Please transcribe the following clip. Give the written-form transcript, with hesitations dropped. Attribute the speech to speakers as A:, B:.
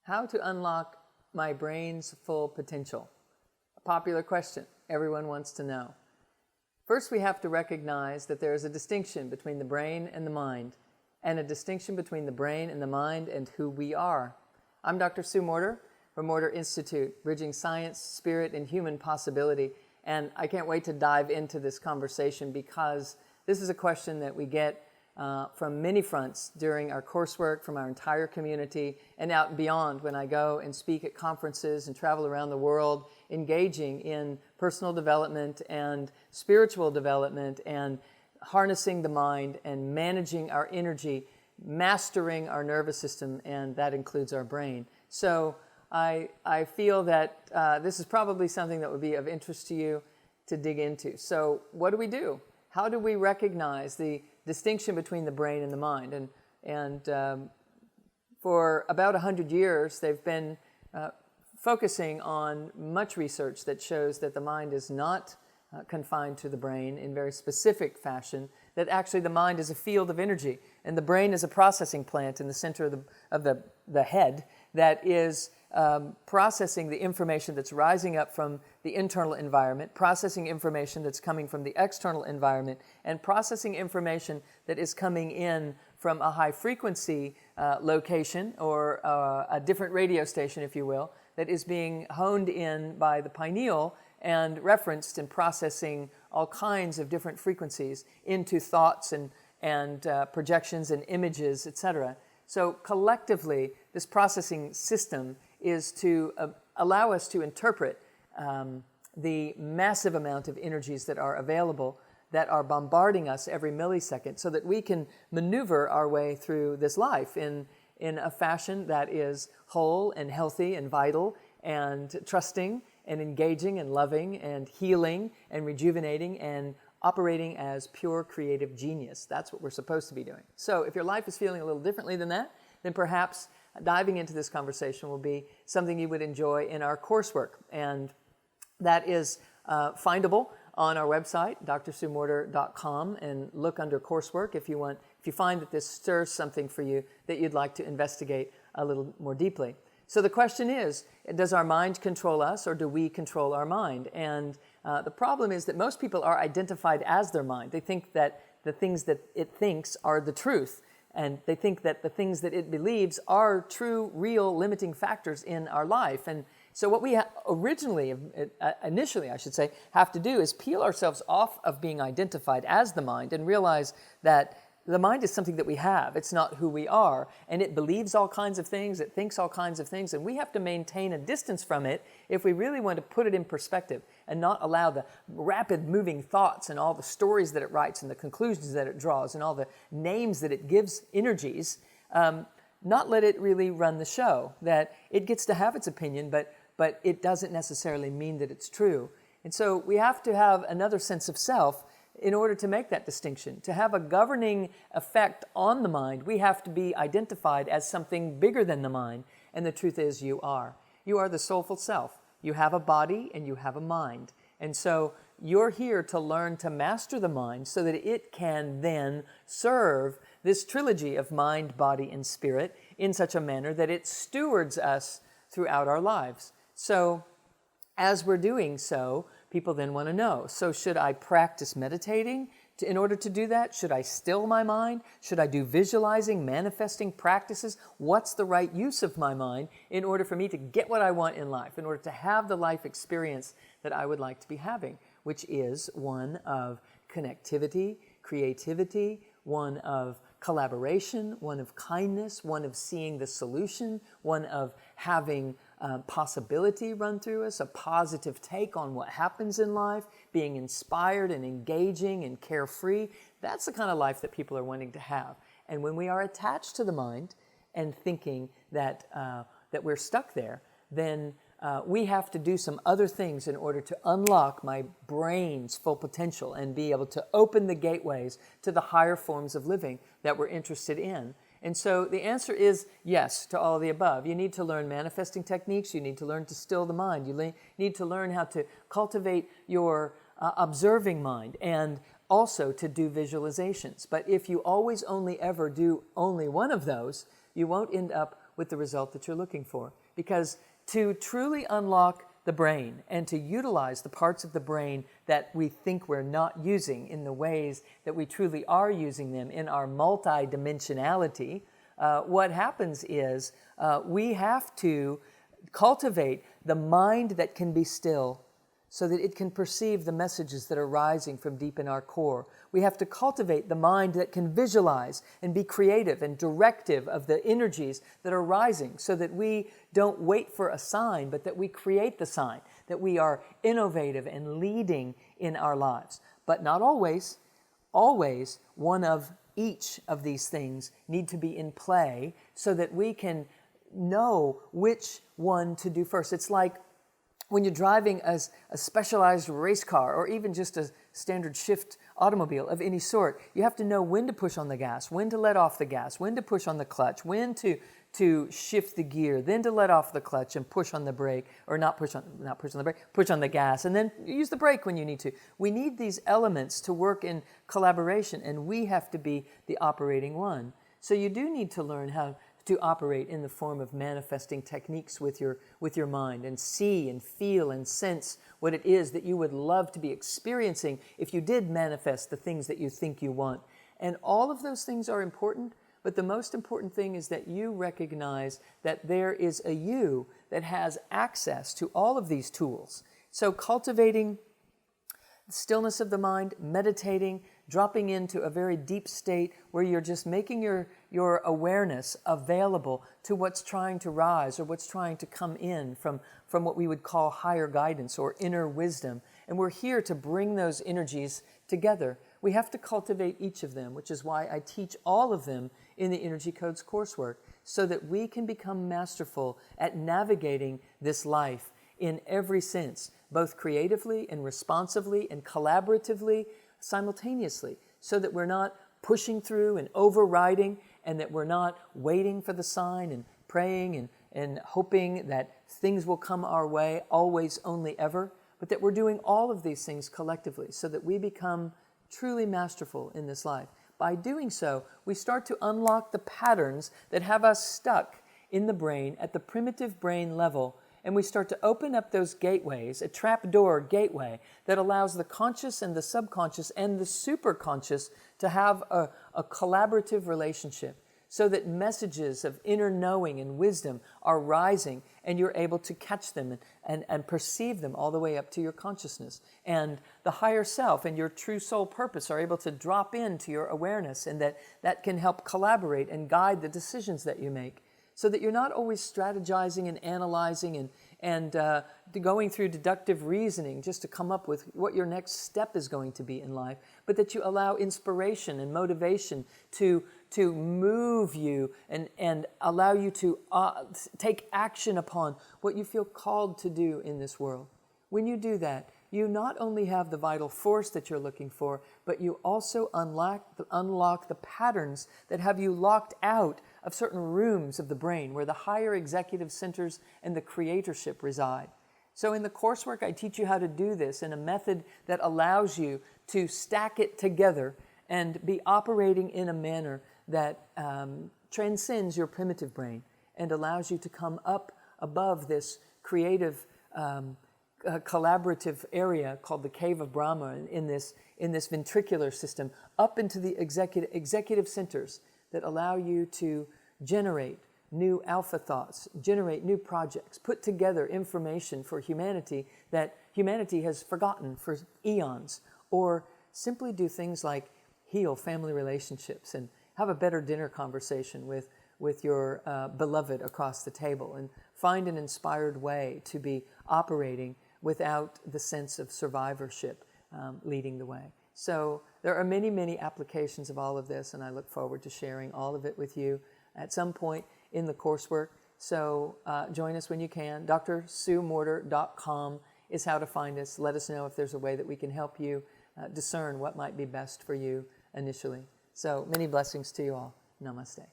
A: How to unlock my brain's full potential? A popular question. Everyone wants to know. First, we have to recognize that there is a distinction between the brain and the mind, and a distinction between the brain and the mind and who we are. I'm Dr. Sue Morter from Morter Institute, bridging science, spirit, and human possibility. And I can't wait to dive into this conversation because this is a question that we get from many fronts during our coursework, from our entire community, and out and beyond when I go and speak at conferences and travel around the world, engaging in personal development and spiritual development and harnessing the mind and managing our energy, mastering our nervous system, and that includes our brain. So I feel that this is probably something that would be of interest to you to dig into. So what do we do? How do we recognize the distinction between the brain and the mind? And for about 100 years, they've been focusing on much research that shows that the mind is not confined to the brain in very specific fashion, that actually the mind is a field of energy, and the brain is a processing plant in the center of the head that is processing the information that's rising up from the internal environment, processing information that's coming from the external environment, and processing information that is coming in from a high frequency location or a different radio station, if you will, that is being honed in by the pineal and referenced and processing all kinds of different frequencies into thoughts and projections and images, etc. So collectively, this processing system is to allow us to interpret the massive amount of energies that are available, that are bombarding us every millisecond, so that we can maneuver our way through this life in a fashion that is whole and healthy and vital and trusting and engaging and loving and healing and rejuvenating and operating as pure creative genius. That's what we're supposed to be doing. So if your life is feeling a little differently than that, then perhaps diving into this conversation will be something you would enjoy in our coursework. And that is findable on our website, drsuemorter.com, and look under coursework if you find that this stirs something for you that you'd like to investigate a little more deeply. So the question is, does our mind control us, or do we control our mind? And the problem is that most people are identified as their mind. They think that the things that it thinks are the truth, and they think that the things that it believes are true, real, limiting factors in our life. And so what we initially, I should say, have to do is peel ourselves off of being identified as the mind and realize that the mind is something that we have. It's not who we are. And it believes all kinds of things. It thinks all kinds of things. And we have to maintain a distance from it if we really want to put it in perspective and not allow the rapid moving thoughts and all the stories that it writes and the conclusions that it draws and all the names that it gives energies, not let it really run the show. That it gets to have its opinion, but it doesn't necessarily mean that it's true. And so we have to have another sense of self in order to make that distinction. To have a governing effect on the mind, we have to be identified as something bigger than the mind. And the truth is, you are. You are the soulful self. You have a body and you have a mind. And so you're here to learn to master the mind so that it can then serve this trilogy of mind, body, and spirit in such a manner that it stewards us throughout our lives. So as we're doing so, people then want to know, so should I practice meditating in order to do that? Should I still my mind? Should I do visualizing, manifesting practices? What's the right use of my mind in order for me to get what I want in life, in order to have the life experience that I would like to be having, which is one of connectivity, creativity, one of collaboration, one of kindness, one of seeing the solution, one of having possibility run through us, a positive take on what happens in life, being inspired and engaging and carefree. That's the kind of life that people are wanting to have. And when we are attached to the mind and thinking that we're stuck there, then we have to do some other things in order to unlock my brain's full potential and be able to open the gateways to the higher forms of living that we're interested in. And so the answer is yes to all of the above. You need to learn manifesting techniques. You need to learn to still the mind. You need to learn how to cultivate your observing mind and also to do visualizations. But if you always only ever do only one of those, you won't end up with the result that you're looking for. Because to truly unlock the brain and to utilize the parts of the brain that we think we're not using in the ways that we truly are using them in our multidimensionality, what happens is we have to cultivate the mind that can be still so that it can perceive the messages that are rising from deep in our core. We have to cultivate the mind that can visualize and be creative and directive of the energies that are rising so that we don't wait for a sign, but that we create the sign, that we are innovative and leading in our lives. But not always. Always one of each of these things need to be in play so that we can know which one to do first. It's like when you're driving a specialized race car or even just a standard shift automobile of any sort, you have to know when to push on the gas, when to let off the gas, when to push on the clutch, when to shift the gear, then to let off the clutch and push on the brake, or push on the brake, push on the gas, and then use the brake when you need to. We need these elements to work in collaboration, and we have to be the operating one. So you do need to learn how to operate in the form of manifesting techniques with your mind and see and feel and sense what it is that you would love to be experiencing if you did manifest the things that you think you want. And all of those things are important, but the most important thing is that you recognize that there is a you that has access to all of these tools. So cultivating the stillness of the mind, meditating, dropping into a very deep state where you're just making your awareness available to what's trying to rise or what's trying to come in from what we would call higher guidance or inner wisdom. And we're here to bring those energies together. We have to cultivate each of them, which is why I teach all of them in the Energy Codes coursework, so that we can become masterful at navigating this life in every sense, both creatively and responsively and collaboratively, simultaneously, so that we're not pushing through and overriding, and that we're not waiting for the sign and praying and hoping that things will come our way, always, only, ever, but that we're doing all of these things collectively so that we become truly masterful in this life. By doing so, we start to unlock the patterns that have us stuck in the brain at the primitive brain level, and we start to open up those gateways, a trapdoor gateway that allows the conscious and the subconscious and the superconscious to have a collaborative relationship, so that messages of inner knowing and wisdom are rising and you're able to catch them and perceive them all the way up to your consciousness. And the higher self and your true soul purpose are able to drop into your awareness, and that can help collaborate and guide the decisions that you make, so that you're not always strategizing and analyzing and going through deductive reasoning just to come up with what your next step is going to be in life, but that you allow inspiration and motivation to move you and allow you to take action upon what you feel called to do in this world. When you do that, you not only have the vital force that you're looking for, but you also unlock the patterns that have you locked out of certain rooms of the brain where the higher executive centers and the creatorship reside. So in the coursework, I teach you how to do this in a method that allows you to stack it together and be operating in a manner that transcends your primitive brain and allows you to come up above this creative collaborative area called the Cave of Brahma in this ventricular system, up into the executive centers that allow you to generate new alpha thoughts, generate new projects, put together information for humanity that humanity has forgotten for eons, or simply do things like heal family relationships and have a better dinner conversation with your beloved across the table, and find an inspired way to be operating without the sense of survivorship leading the way. So there are many, many applications of all of this, and I look forward to sharing all of it with you at some point in the coursework. So join us when you can. drsuemorter.com is how to find us. Let us know if there's a way that we can help you discern what might be best for you initially. So many blessings to you all. Namaste.